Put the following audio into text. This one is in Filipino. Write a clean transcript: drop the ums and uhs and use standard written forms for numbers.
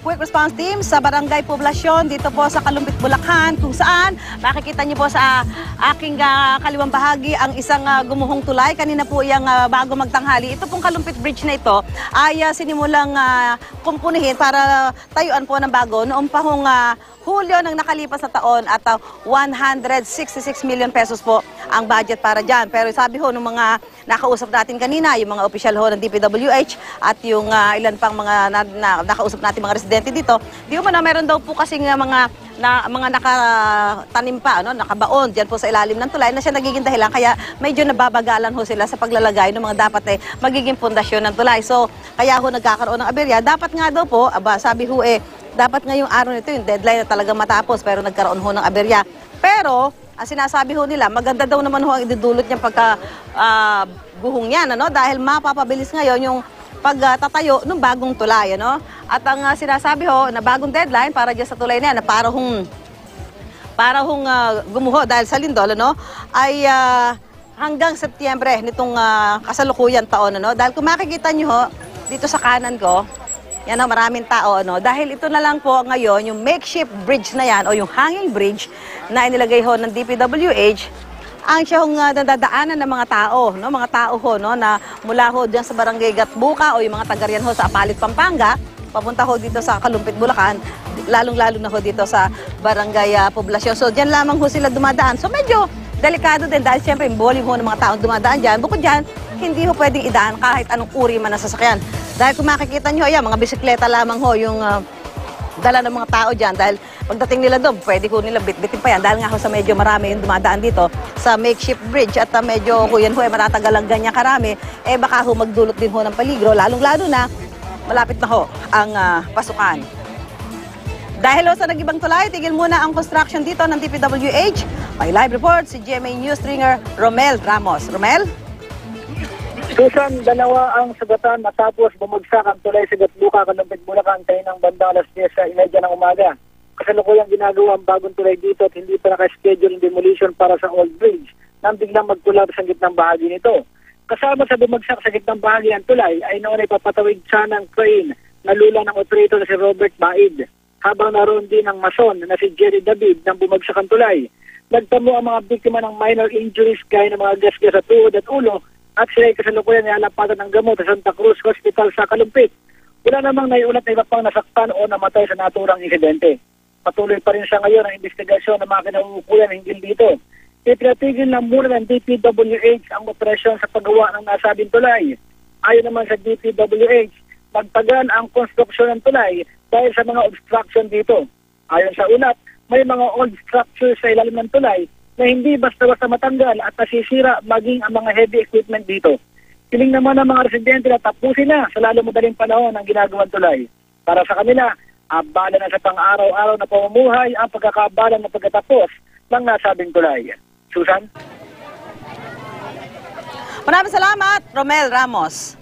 Quick Response Team sa Barangay Poblasyon dito po sa Kalumpit, Bulacan, kung saan makikita niyo po sa aking kaliwang bahagi ang isang gumuhong tulay. Kanina po yung bago magtanghali. Ito pong Kalumpit Bridge na ito ay sinimulang kumpunihin para tayuan po ng bago noong pahong Hulyo ng nakalipas na taon at 166 million pesos po ang budget para dyan. Pero sabi ho ng mga nakausap natin kanina, yung mga opisyal ho ng DPWH at yung ilan pang mga nakausap natin mga residente dito, di mo na meron daw po kasing mga nakatanim pa, nakabaon dyan po sa ilalim ng tulay na siya nagiging dahilan. Kaya medyo nababagalan ho sila sa paglalagay ng mga dapat magiging pundasyon ng tulay. So kaya ho nagkakaroon ng aberya. Dapat nga daw po, sabi ho dapat ngayong araw nito yung deadline na talaga matapos pero nagkaroon ho ng aberya. Pero ang sinasabi ho nila, maganda daw naman ho ang idudulot niyang guhong yan, dahil mapapabilis ngayon yung pagtatayo ng bagong tulay, At ang sinasabi ho na bagong deadline para dyan sa tulay na yan, na para hong gumuho dahil sa lindol, ay hanggang Setyembre nitong kasalukuyan taon, Dahil kung makikita nyo ho, dito sa kanan ko, yan maraming tao, Dahil ito na lang po ngayon, yung makeshift bridge na yan, o yung hanging bridge na inilagay ho ng DPWH, ang siyang nadadaanan ng mga tao, Mga tao ho, na mula ho dyan sa Barangay Gatbuka o yung mga taga-riyan ho sa Apalit, Pampanga, papunta ho dito sa Kalumpit, Bulacan, lalong-lalo na ho dito sa Barangay Poblasyon. So, dyan lamang ho sila dumadaan. So, medyo delikado din dahil siyempre yung volume ho ng mga taong dumadaan dyan. Bukod dyan, hindi ho pwedeng idaan kahit anong uri man na sasakyan. Dahil kung makikita nyo, mga bisikleta lamang ho yung dala ng mga tao dyan. Dahil pagdating nila doon, pwede ho nila bitbitin pa yan. Dahil nga ho sa medyo marami yung dumadaan dito sa makeshift bridge at medyo yan ho matatagal lang ganyan karami, baka ho magdulot din ho ng peligro. Lalong-lalo na, malapit na ho ang pasukan. Dahil ho sa nag-ibang tulay, tigil muna ang construction dito ng DPWH. May live report si GMA News stringer Romel Ramos. Romel? Susan, dalawa ang sagatan matapos bumagsak ang tulay sa Gatbuka, Kalumpit, Bulacan ng bandang alas 10:30 ng umaga. Kasalukuyang ginagawa ang bagong tulay dito at hindi pa naka-schedule yung demolition para sa old bridge nang biglang mag-collapse sa gitnang bahagi nito. Kasama sa bumagsak sa gitnang bahagi ng tulay ay noon ay papatawid siya ng crane na lula ng operator na si Robert Baid. Habang naroon din ang mason na si Jerry David nang bumagsak ang tulay. Nagtamo ang mga biktima ng minor injuries gaya ng mga gasgas sa tuhod at ulo at sila ay kasalukuyan ay alapatan ng gamot sa Santa Cruz Hospital sa Kalumpit. Wala namang naiulat na iba pang nasaktan o namatay sa naturang insidente. Patuloy pa rin sa ngayon ang investigasyon ng mga kinauukulan hinggil dito. Ipinatigil na muna ng DPWH ang operasyon sa paggawa ng nasabing tulay. Ayon naman sa DPWH, magtagal ang konstruksyon ng tulay dahil sa mga obstruction dito. Ayon sa ulat, may mga old structures sa ilalim ng tulay na hindi basta-basta matanggal at nasisira maging ang mga heavy equipment dito. Piling naman ng mga residente na tapusin na sa lalo madaling panahon ang ginagawang tulay. Para sa kanila, abala na sa pang-araw-araw na pamumuhay ang pagkakabala na pagkatapos ng nasabing tulay. Susan? Maraming salamat, Romel Ramos.